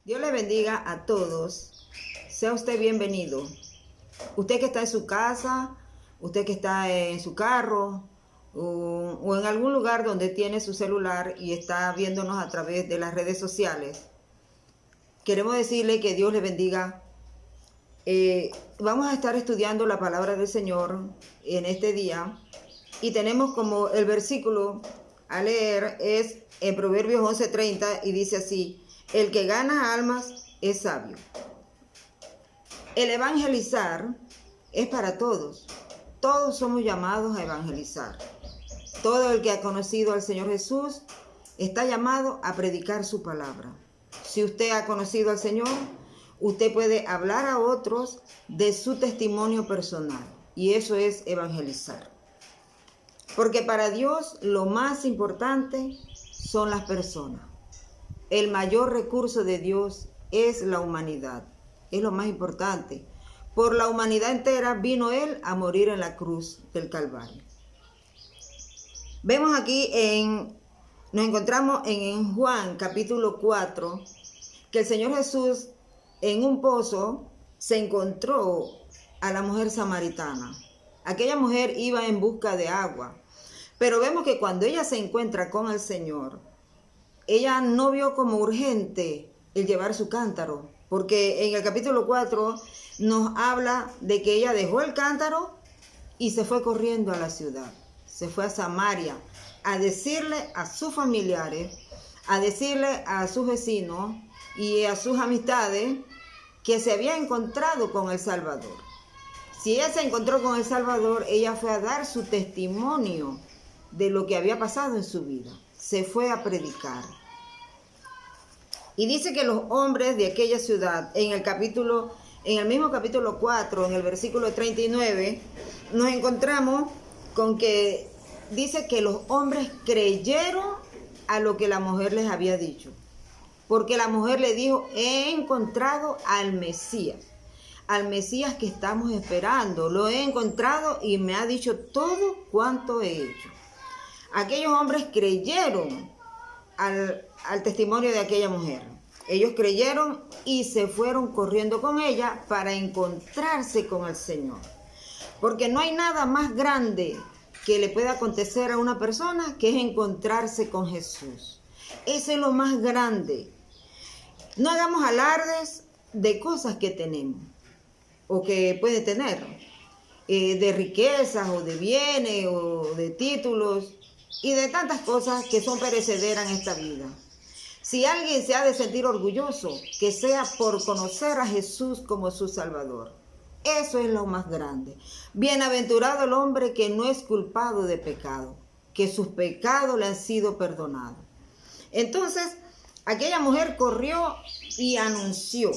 Dios le bendiga a todos. Sea usted bienvenido. Usted que está en su casa, usted que está en su carro o en algún lugar donde tiene su celular y está viéndonos a través de las redes sociales. Queremos decirle que Dios le bendiga. Vamos a estar estudiando la palabra del Señor en este día y tenemos como el versículo a leer es en Proverbios 11:30 y dice así: el que gana almas es sabio. El evangelizar es para todos. Todos somos llamados a evangelizar. Todo el que ha conocido al Señor Jesús está llamado a predicar su palabra. Si usted ha conocido al Señor, usted puede hablar a otros de su testimonio personal. Y eso es evangelizar. Porque para Dios lo más importante son las personas. El mayor recurso de Dios es la humanidad. Es lo más importante. Por la humanidad entera vino Él a morir en la cruz del Calvario. Vemos aquí nos encontramos en Juan capítulo 4, que el Señor Jesús en un pozo se encontró a la mujer samaritana. Aquella mujer iba en busca de agua. Pero vemos que cuando ella se encuentra con el Señor, ella no vio como urgente el llevar su cántaro, porque en el capítulo 4 nos habla de que ella dejó el cántaro y se fue corriendo a la ciudad. Se fue a Samaria a decirle a sus familiares, a decirle a sus vecinos y a sus amistades que se había encontrado con el Salvador. Si ella se encontró con el Salvador, ella fue a dar su testimonio de lo que había pasado en su vida. Se fue a predicar. Y dice que los hombres de aquella ciudad, en el mismo capítulo 4, en el versículo 39, nos encontramos con que dice que los hombres creyeron a lo que la mujer les había dicho. Porque la mujer le dijo: he encontrado al Mesías que estamos esperando. Lo he encontrado y me ha dicho todo cuanto he hecho. Aquellos hombres creyeron al testimonio de aquella mujer. Ellos creyeron y se fueron corriendo con ella para encontrarse con el Señor. Porque no hay nada más grande que le pueda acontecer a una persona que es encontrarse con Jesús. Eso es lo más grande. No hagamos alardes de cosas que tenemos o que puede tener, de riquezas o de bienes o de títulos y de tantas cosas que son perecederas en esta vida. Si alguien se ha de sentir orgulloso, que sea por conocer a Jesús como su Salvador. Eso es lo más grande. Bienaventurado el hombre que no es culpado de pecado, que sus pecados le han sido perdonados. Entonces, aquella mujer corrió y anunció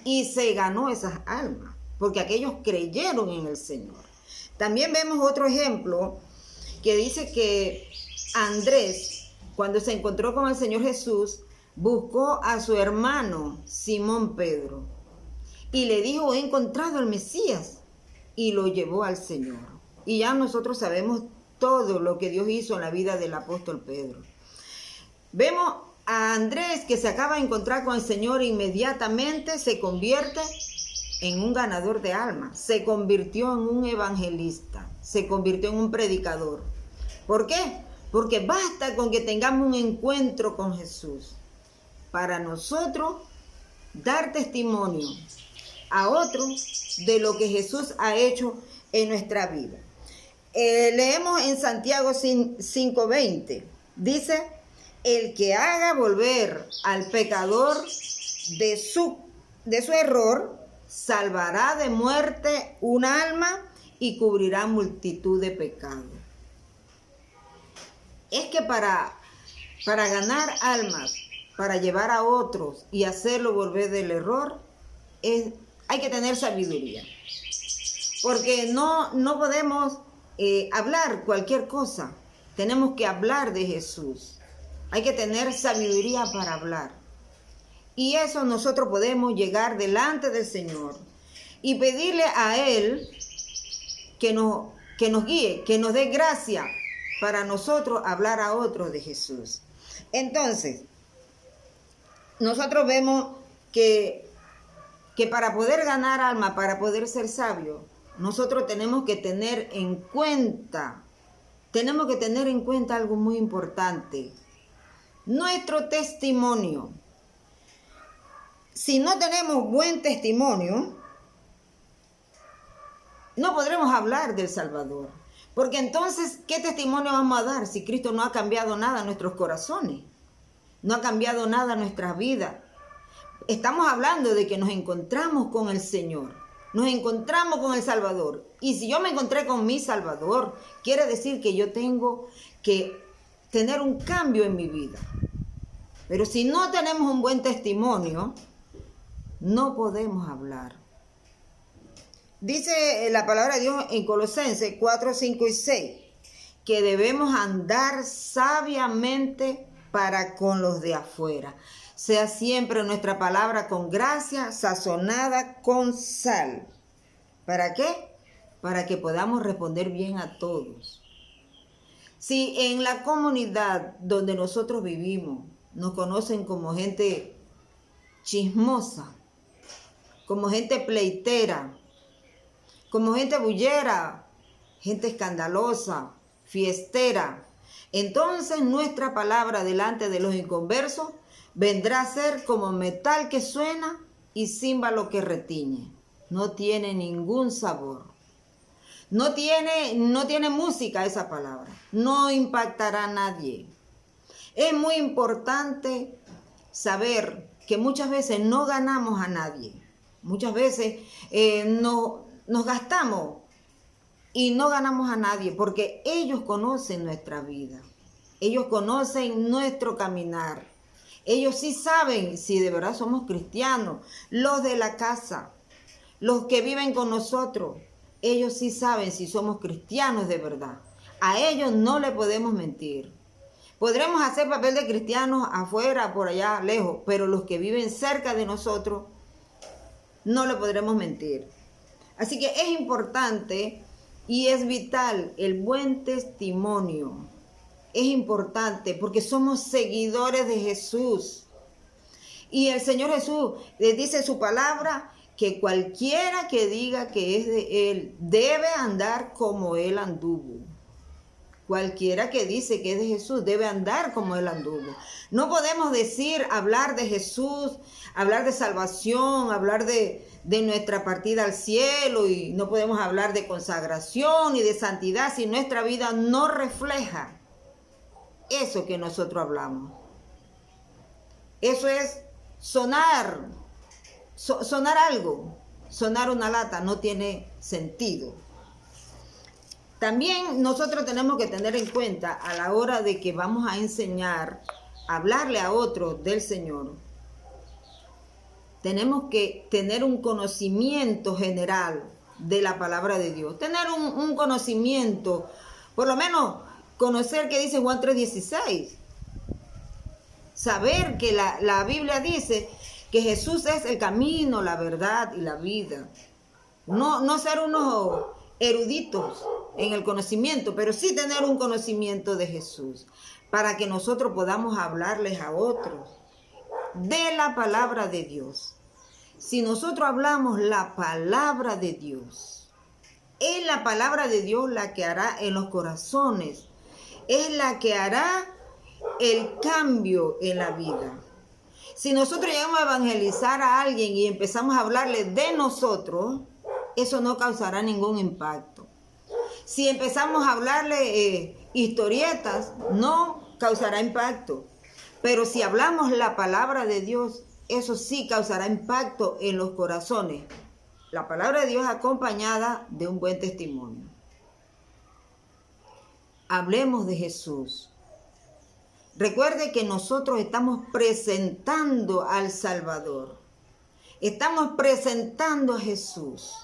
y se ganó esas almas, porque aquellos creyeron en el Señor. También vemos otro ejemplo que dice que Andrés, cuando se encontró con el Señor Jesús, buscó a su hermano Simón Pedro y le dijo: he encontrado al Mesías, y lo llevó al Señor. Y ya nosotros sabemos todo lo que Dios hizo en la vida del apóstol Pedro. Vemos a Andrés, que se acaba de encontrar con el Señor, inmediatamente se convierte en un ganador de almas, se convirtió en un evangelista, se convirtió en un predicador. ¿Por qué? Porque basta con que tengamos un encuentro con Jesús para nosotros dar testimonio a otros de lo que Jesús ha hecho en nuestra vida. Leemos en Santiago 5:20, dice: el que haga volver al pecador de su error, salvará de muerte un alma y cubrirá multitud de pecados. Es que para ganar almas, para llevar a otros y hacerlo volver del error, hay que tener sabiduría. Porque no podemos hablar cualquier cosa. Tenemos que hablar de Jesús. Hay que tener sabiduría para hablar. Y eso nosotros podemos llegar delante del Señor y pedirle a Él que nos guíe, que nos dé gracia para nosotros hablar a otros de Jesús. Entonces, nosotros vemos que para poder ganar alma, para poder ser sabio, nosotros tenemos que tener en cuenta algo muy importante: nuestro testimonio. Si no tenemos buen testimonio, no podremos hablar del Salvador. Porque entonces, ¿qué testimonio vamos a dar si Cristo no ha cambiado nada en nuestros corazones? No ha cambiado nada en nuestras vidas. Estamos hablando de que nos encontramos con el Señor, nos encontramos con el Salvador. Y si yo me encontré con mi Salvador, quiere decir que yo tengo que tener un cambio en mi vida. Pero si no tenemos un buen testimonio, no podemos hablar. Dice la palabra de Dios en Colosenses 4, 5 y 6, que debemos andar sabiamente para con los de afuera. Sea siempre nuestra palabra con gracia, sazonada con sal. ¿Para qué? Para que podamos responder bien a todos. Si en la comunidad donde nosotros vivimos nos conocen como gente chismosa, como gente pleitera, como gente bullera, gente escandalosa, fiestera, entonces nuestra palabra delante de los inconversos vendrá a ser como metal que suena y címbalo que retiñe. No tiene ningún sabor. No tiene música esa palabra. No impactará a nadie. Es muy importante saber que muchas veces no ganamos a nadie. Muchas veces nos gastamos y no ganamos a nadie porque ellos conocen nuestra vida. Ellos conocen nuestro caminar. Ellos sí saben si de verdad somos cristianos. Los de la casa, los que viven con nosotros, ellos sí saben si somos cristianos de verdad. A ellos no le podemos mentir. Podremos hacer papel de cristianos afuera, por allá, lejos, pero los que viven cerca de nosotros, no le podremos mentir. Así que es importante y es vital el buen testimonio. Es importante porque somos seguidores de Jesús. Y el Señor Jesús le dice en su palabra que cualquiera que diga que es de Él debe andar como Él anduvo. Cualquiera que dice que es de Jesús debe andar como Él anduvo. No podemos decir, hablar de Jesús, hablar de salvación, hablar de nuestra partida al cielo, y no podemos hablar de consagración y de santidad si nuestra vida no refleja eso que nosotros hablamos. Eso es sonar algo, sonar una lata, no tiene sentido. También nosotros tenemos que tener en cuenta a la hora de que vamos a enseñar, a hablarle a otros del Señor. Tenemos que tener un conocimiento general de la palabra de Dios. Tener un conocimiento, por lo menos conocer qué dice Juan 3:16. Saber que la Biblia dice que Jesús es el camino, la verdad y la vida. No ser unos eruditos en el conocimiento, pero sí tener un conocimiento de Jesús, para que nosotros podamos hablarles a otros de la palabra de Dios. Si nosotros hablamos la palabra de Dios, es la palabra de Dios la que hará en los corazones, es la que hará el cambio en la vida. Si nosotros llegamos a evangelizar a alguien y empezamos a hablarle de nosotros, eso no causará ningún impacto. Si empezamos a hablarle historietas, no causará impacto. Pero si hablamos la palabra de Dios, eso sí causará impacto en los corazones. La palabra de Dios acompañada de un buen testimonio. Hablemos de Jesús. Recuerde que nosotros estamos presentando al Salvador. Estamos presentando a Jesús.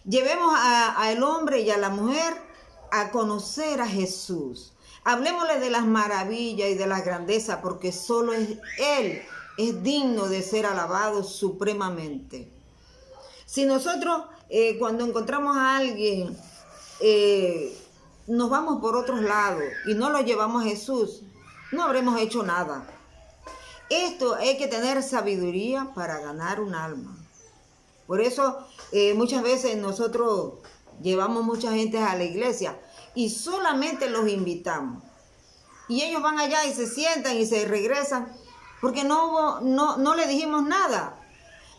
Llevemos al hombre y a la mujer a conocer a Jesús. Hablemosle de las maravillas y de las grandezas, porque solo Él es digno de ser alabado supremamente. Si nosotros cuando encontramos a alguien nos vamos por otros lados y no lo llevamos a Jesús, no habremos hecho nada. Esto hay que tener sabiduría para ganar un alma. Por eso muchas veces nosotros llevamos mucha gente a la iglesia y solamente los invitamos. Y ellos van allá y se sientan y se regresan porque no le dijimos nada.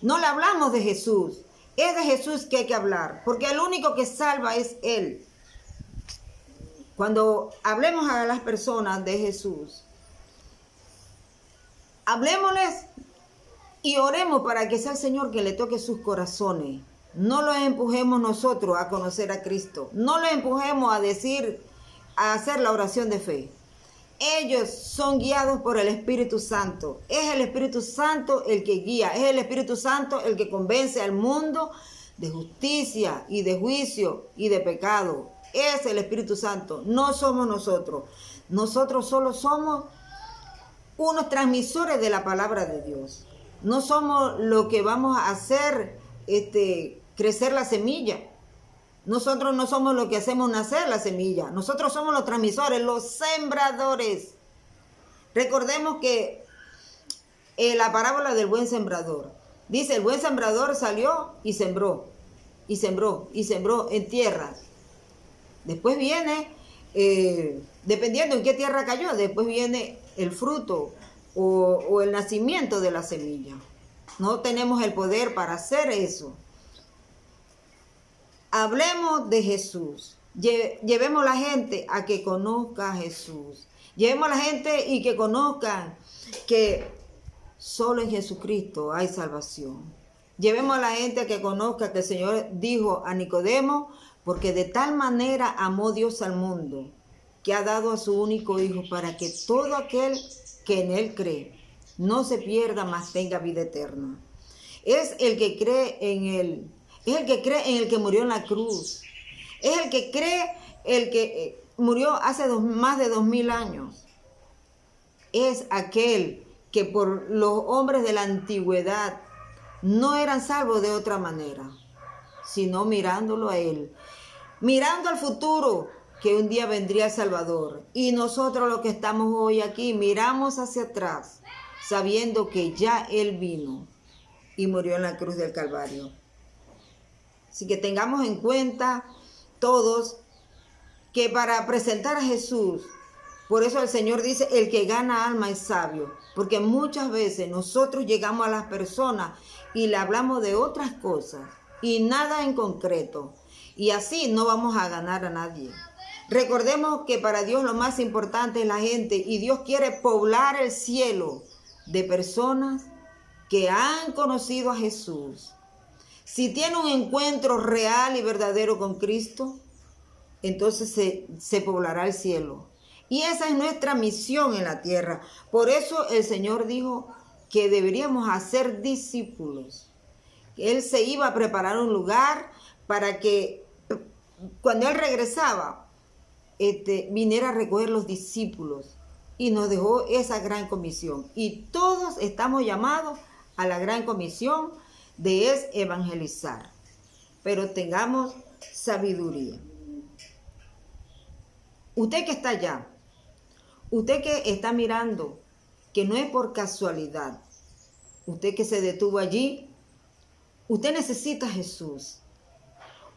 No le hablamos de Jesús. Es de Jesús que hay que hablar, porque el único que salva es Él. Cuando hablemos a las personas de Jesús, hablémosles y oremos para que sea el Señor que le toque sus corazones. No los empujemos nosotros a conocer a Cristo. No los empujemos a hacer la oración de fe. Ellos son guiados por el Espíritu Santo. Es el Espíritu Santo el que guía. Es el Espíritu Santo el que convence al mundo de justicia y de juicio y de pecado. Es el Espíritu Santo. No somos nosotros. Nosotros solo somos unos transmisores de la palabra de Dios. No somos lo que vamos a hacer crecer la semilla. Nosotros no somos lo que hacemos nacer la semilla. Nosotros somos los transmisores, los sembradores. Recordemos que la parábola del buen sembrador. Dice, el buen sembrador salió y sembró, y sembró, y sembró en tierras. Después viene, dependiendo en qué tierra cayó, después viene el fruto o el nacimiento de la semilla. No tenemos el poder para hacer eso. Hablemos de Jesús. Llevemos a la gente a que conozca a Jesús. Llevemos a la gente y que conozcan que solo en Jesucristo hay salvación. Llevemos a la gente a que conozca que el Señor dijo a Nicodemo, porque de tal manera amó Dios al mundo, que ha dado a su único Hijo para que todo aquel que en Él cree no se pierda, mas tenga vida eterna. Es el que cree en Él. Es el que cree en el que murió en la cruz. Es el que cree el que murió hace más de 2000 años. Es aquel que por los hombres de la antigüedad no eran salvos de otra manera, sino mirándolo a Él. Mirando al futuro, que un día vendría el Salvador. Y nosotros los que estamos hoy aquí, miramos hacia atrás, sabiendo que ya Él vino y murió en la cruz del Calvario. Así que tengamos en cuenta todos que para presentar a Jesús, por eso el Señor dice, el que gana alma es sabio, porque muchas veces nosotros llegamos a las personas y le hablamos de otras cosas y nada en concreto, y así no vamos a ganar a nadie. Recordemos que para Dios lo más importante es la gente, y Dios quiere poblar el cielo de personas que han conocido a Jesús. Si tiene un encuentro real y verdadero con Cristo, entonces se poblará el cielo. Y esa es nuestra misión en la tierra. Por eso el Señor dijo que deberíamos hacer discípulos. Él se iba a preparar un lugar para que cuando Él regresaba, viniera a recoger los discípulos. Y nos dejó esa gran comisión. Y todos estamos llamados a la gran comisión de evangelizar. Pero tengamos sabiduría. Usted que está allá, usted que está mirando, que no es por casualidad, usted que se detuvo allí, usted necesita a Jesús.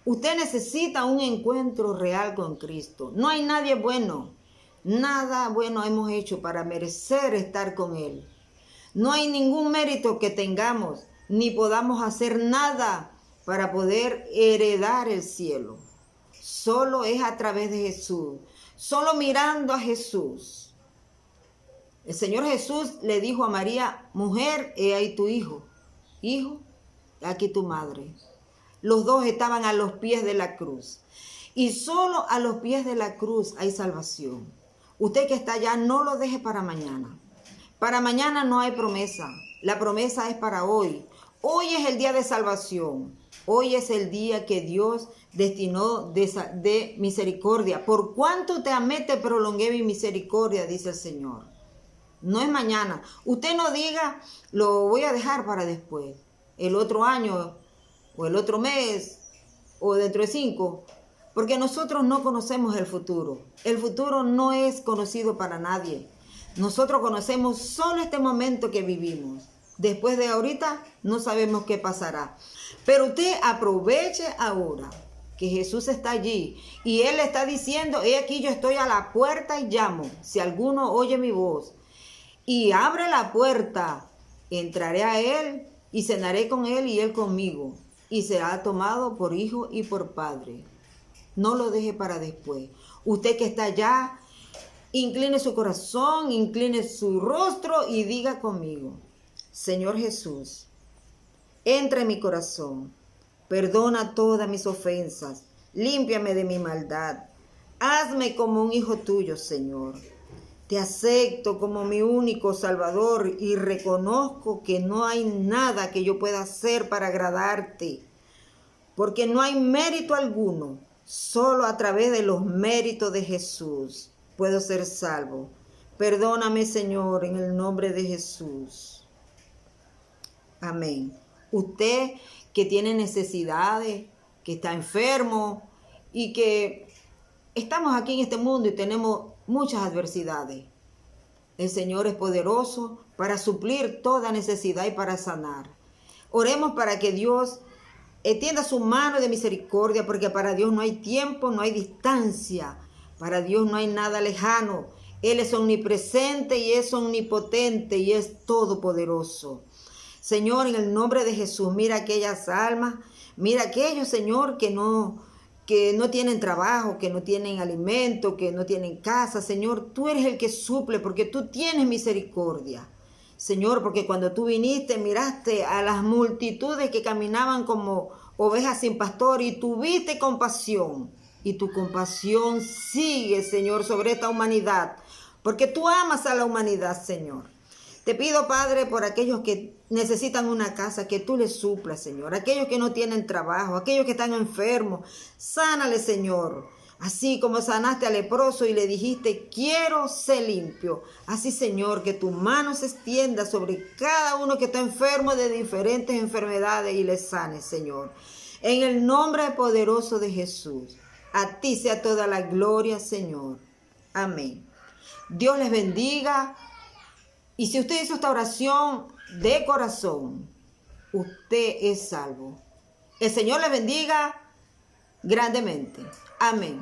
Usted necesita un encuentro real con Cristo. No hay nadie bueno. Nada bueno hemos hecho para merecer estar con Él. No hay ningún mérito que tengamos, ni podamos hacer nada para poder heredar el cielo. Solo es a través de Jesús. Solo mirando a Jesús. El Señor Jesús le dijo a María, mujer, he ahí tu hijo. Hijo, aquí tu madre. Los dos estaban a los pies de la cruz. Y solo a los pies de la cruz hay salvación. Usted que está allá, no lo deje para mañana. Para mañana no hay promesa. La promesa es para hoy. Hoy es el día de salvación. Hoy es el día que Dios destinó de misericordia. Por cuanto te amé, te prolongué mi misericordia, dice el Señor. No es mañana. Usted no diga, lo voy a dejar para después. El otro año, o el otro mes, o dentro de 5. Porque nosotros no conocemos el futuro. El futuro no es conocido para nadie. Nosotros conocemos solo este momento que vivimos. Después de ahorita no sabemos qué pasará. Pero usted aproveche ahora que Jesús está allí y Él le está diciendo, he aquí yo estoy a la puerta y llamo. Si alguno oye mi voz y abre la puerta, entraré a Él y cenaré con Él y Él conmigo. Y será tomado por hijo y por padre. No lo deje para después. Usted que está allá, incline su corazón, incline su rostro y diga conmigo, Señor Jesús, entra en mi corazón, perdona todas mis ofensas, límpiame de mi maldad, hazme como un hijo tuyo, Señor. Te acepto como mi único Salvador y reconozco que no hay nada que yo pueda hacer para agradarte, porque no hay mérito alguno, solo a través de los méritos de Jesús puedo ser salvo. Perdóname, Señor, en el nombre de Jesús. Amén. Usted que tiene necesidades, que está enfermo y que estamos aquí en este mundo y tenemos muchas adversidades. El Señor es poderoso para suplir toda necesidad y para sanar. Oremos para que Dios extienda su mano de misericordia, porque para Dios no hay tiempo, no hay distancia. Para Dios no hay nada lejano. Él es omnipresente y es omnipotente y es todopoderoso. Señor, en el nombre de Jesús, mira aquellas almas, mira aquellos, Señor, que no tienen trabajo, que no tienen alimento, que no tienen casa. Señor, tú eres el que suple porque tú tienes misericordia. Señor, porque cuando tú viniste, miraste a las multitudes que caminaban como ovejas sin pastor y tuviste compasión. Y tu compasión sigue, Señor, sobre esta humanidad, porque tú amas a la humanidad, Señor. Te pido, Padre, por aquellos que necesitan una casa, que tú les suplas, Señor. Aquellos que no tienen trabajo, aquellos que están enfermos, sánale, Señor. Así como sanaste al leproso y le dijiste, quiero ser limpio. Así, Señor, que tu mano se extienda sobre cada uno que está enfermo de diferentes enfermedades y les sane, Señor. En el nombre poderoso de Jesús, a ti sea toda la gloria, Señor. Amén. Dios les bendiga. Y si usted hizo esta oración de corazón, usted es salvo. El Señor le bendiga grandemente. Amén.